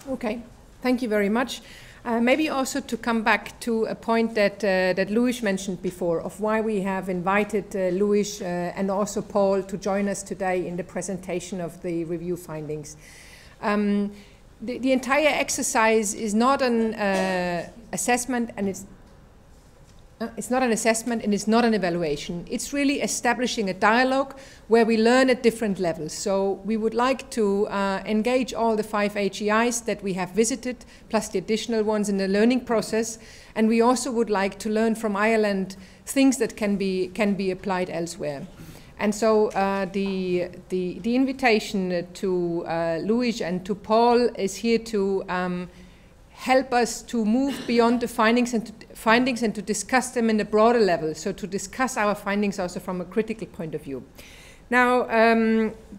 Okay, thank you very much. Maybe also to come back to a point that that Louis mentioned before, of why we have invited Louis and also Paul to join us today in the presentation of the review findings. The entire exercise is not an assessment, and it's not an assessment and it's not an evaluation. It's really establishing a dialogue where we learn at different levels. So we would like to engage all the 5 HEIs that we have visited, plus the additional ones in the learning process. And we also would like to learn from Ireland things that can be applied elsewhere. And so the invitation to Louis and to Paul is here to help us to move beyond the findings and to discuss them in a broader level. So to discuss our findings also from a critical point of view. Now,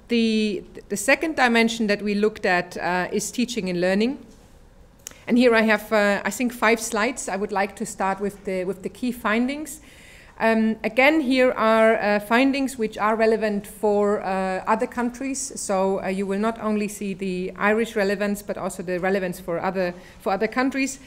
the second dimension that we looked at is teaching and learning. And here I have, I think, 5 slides. I would like to start with the key findings. Again, here are findings which are relevant for other countries. So you will not only see the Irish relevance, but also the relevance for other countries.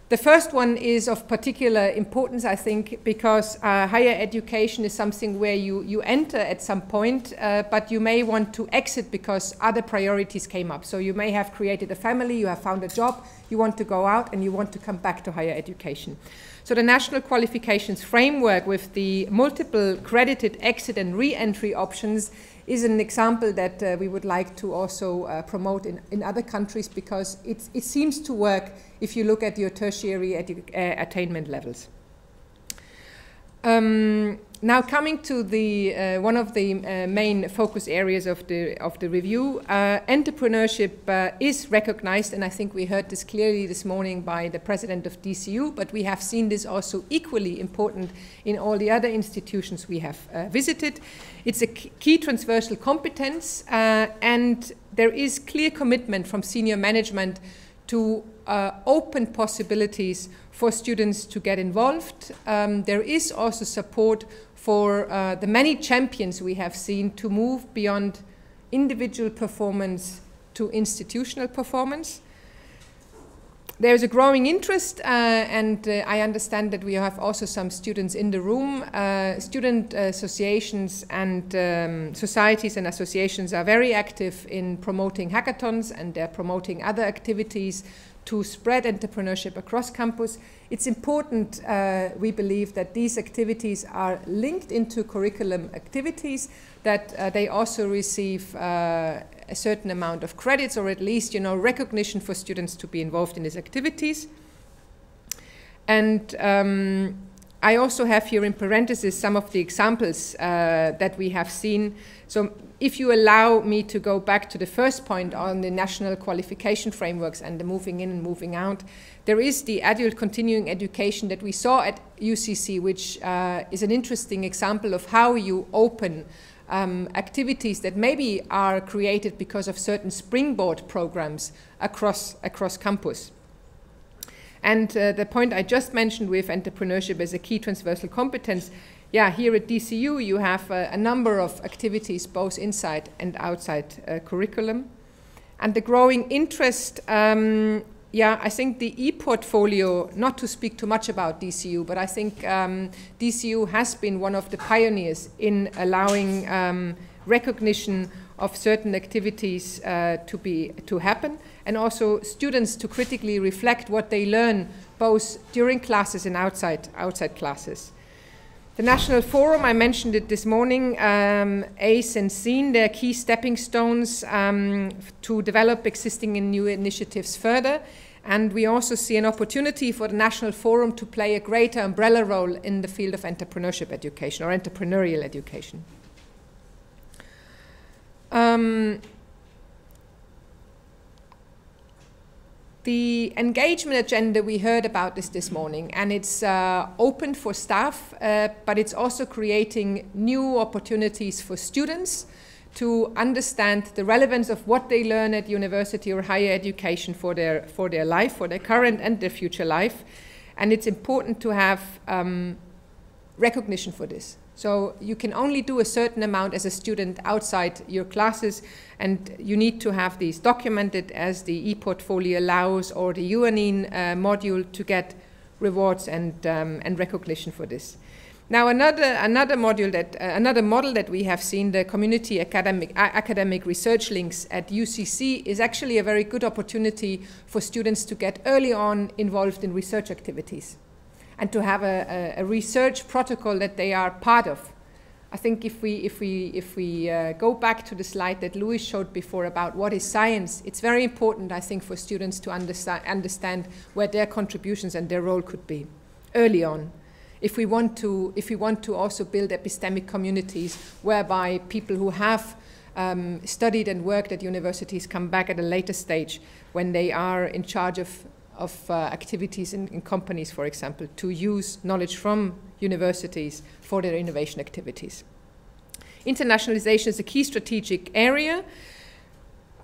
The first one is of particular importance, I think, because higher education is something where you enter at some point, but you may want to exit because other priorities came up. So you may have created a family, you have found a job, you want to go out, and you want to come back to higher education. So the National Qualifications Framework with the multiple credited exit and re-entry options is an example that we would like to also promote in other countries, because it seems to work if you look at your tertiary attainment levels. Now coming to the one of the main focus areas of the review, entrepreneurship is recognized, and I think we heard this clearly this morning by the president of DCU, but we have seen this also equally important in all the other institutions we have visited. It's a key transversal competence, and there is clear commitment from senior management to open possibilities for students to get involved. There is also support for the many champions we have seen to move beyond individual performance to institutional performance. There is a growing interest, and I understand that we have also some students in the room. Student associations and societies and associations are very active in promoting hackathons, and they're promoting other activities to spread entrepreneurship across campus. It's important, we believe, that these activities are linked into curriculum activities, that they also receive a certain amount of credits, or at least, recognition for students to be involved in these activities. And I also have here in parentheses some of the examples that we have seen. So if you allow me to go back to the first point on the national qualification frameworks and the moving in and moving out, there is the adult continuing education that we saw at UCC, which is an interesting example of how you open activities that maybe are created because of certain springboard programs across campus. And the point I just mentioned with entrepreneurship as a key transversal competence, yeah, here at DCU you have a number of activities both inside and outside curriculum. And the growing interest, yeah, I think the e-portfolio, not to speak too much about DCU, but I think DCU has been one of the pioneers in allowing recognition of certain activities to happen, and also students to critically reflect what they learn both during classes and outside classes. The National Forum, I mentioned it this morning, ACE and SEEN, they're key stepping stones to develop existing and new initiatives further. And we also see an opportunity for the National Forum to play a greater umbrella role in the field of entrepreneurship education or entrepreneurial education. The engagement agenda, we heard about this morning, and it's open for staff, but it's also creating new opportunities for students to understand the relevance of what they learn at university or higher education for their life, for their current and their future life. And it's important to have recognition for this. So you can only do a certain amount as a student outside your classes, and you need to have these documented as the e-portfolio allows, or the UNIN module, to get rewards and recognition for this. Now another model that we have seen, the community academic research links at UCC, is actually a very good opportunity for students to get early on involved in research activities, and to have a research protocol that they are part of. I think if we go back to the slide that Louis showed before about what is science, it's very important, I think, for students to understand where their contributions and their role could be early on. If we want to also build epistemic communities whereby people who have studied and worked at universities come back at a later stage when they are in charge of activities in companies, for example, to use knowledge from universities for their innovation activities. Internationalization is a key strategic area.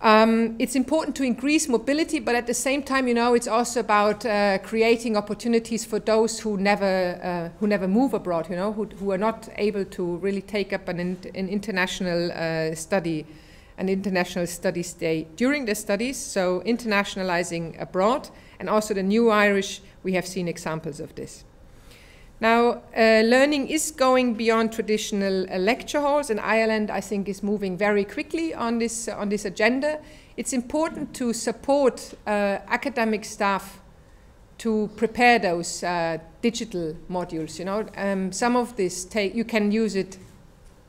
It's important to increase mobility, but at the same time, you know, it's also about creating opportunities for those who never move abroad, you know, who are not able to really take up an international study stay during their studies. So internationalizing abroad, and also the New Irish, we have seen examples of this. Now, learning is going beyond traditional lecture halls, and Ireland, I think, is moving very quickly on this agenda. It's important to support academic staff to prepare those digital modules. You know, some of this you can use it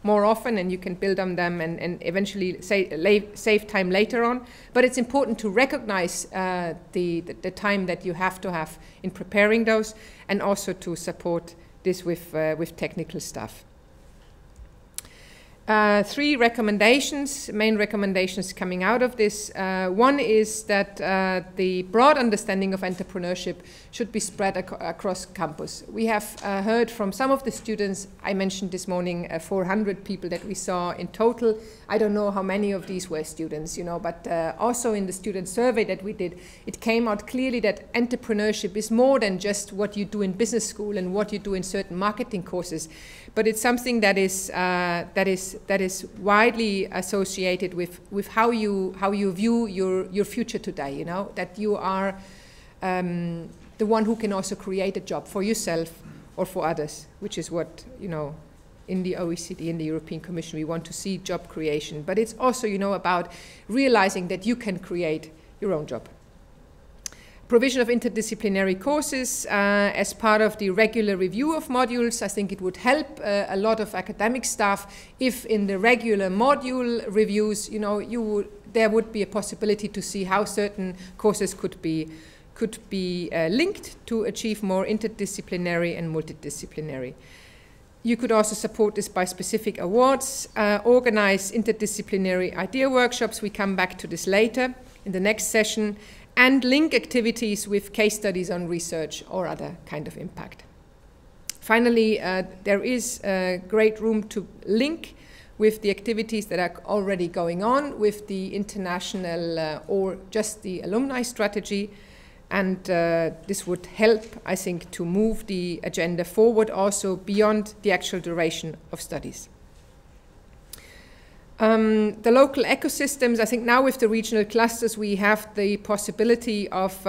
more often, and you can build on them and eventually save time later on. But it's important to recognize the time that you have to have in preparing those, and also to support this with technical stuff. 3 recommendations, main recommendations coming out of this. One is that the broad understanding of entrepreneurship should be spread across campus. We have heard from some of the students, I mentioned this morning, 400 people that we saw in total. I don't know how many of these were students, you know, but also in the student survey that we did, it came out clearly that entrepreneurship is more than just what you do in business school and what you do in certain marketing courses, but it's something that is widely associated with how you view your future today. You know, that you are the one who can also create a job for yourself or for others, which is what, you know, in the OECD, in the European Commission, we want to see job creation. But it's also, you know, about realizing that you can create your own job. Provision of interdisciplinary courses as part of the regular review of modules. I think it would help a lot of academic staff if in the regular module reviews, you know, there would be a possibility to see how certain courses could be linked to achieve more interdisciplinary and multidisciplinary. You could also support this by specific awards, organize interdisciplinary idea workshops. We come back to this later in the next session, and link activities with case studies on research or other kind of impact. Finally, there is great room to link with the activities that are already going on with the international or just the alumni strategy. And this would help, I think, to move the agenda forward also beyond the actual duration of studies. The local ecosystems, I think now with the regional clusters, we have the possibility of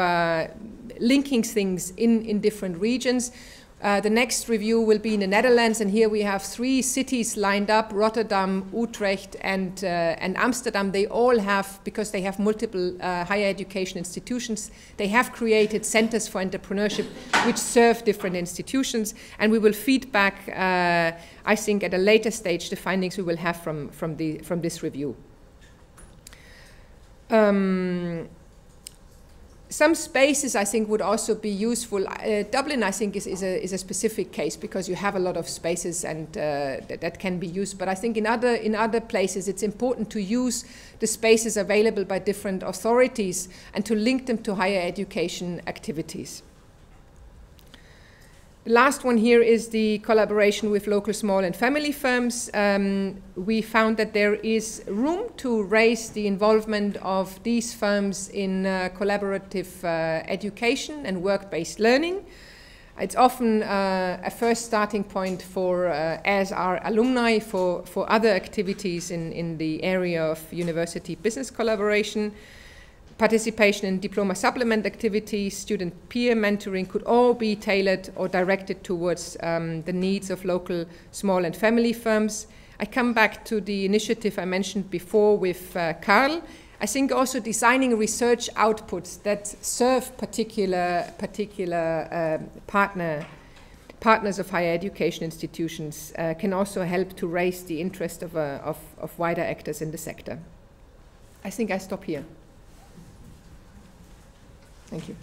linking things in different regions. The next review will be in the Netherlands, and here we have 3 cities lined up: Rotterdam, Utrecht, and Amsterdam. They all have, because they have multiple higher education institutions, they have created centers for entrepreneurship which serve different institutions, and we will feed back, I think, at a later stage, the findings we will have from this review. Some spaces, I think, would also be useful. Dublin, I think, is a specific case because you have a lot of spaces and that can be used. But I think in other places, it's important to use the spaces available by different authorities and to link them to higher education activities. The last one here is the collaboration with local small and family firms. We found that there is room to raise the involvement of these firms in collaborative education and work-based learning. It's often a first starting point for, as our alumni, for other activities in the area of university business collaboration. Participation in diploma supplement activities, student peer mentoring could all be tailored or directed towards the needs of local small and family firms. I come back to the initiative I mentioned before with Karl. I think also designing research outputs that serve particular partners of higher education institutions can also help to raise the interest of wider actors in the sector. I think I stop here. Thank you.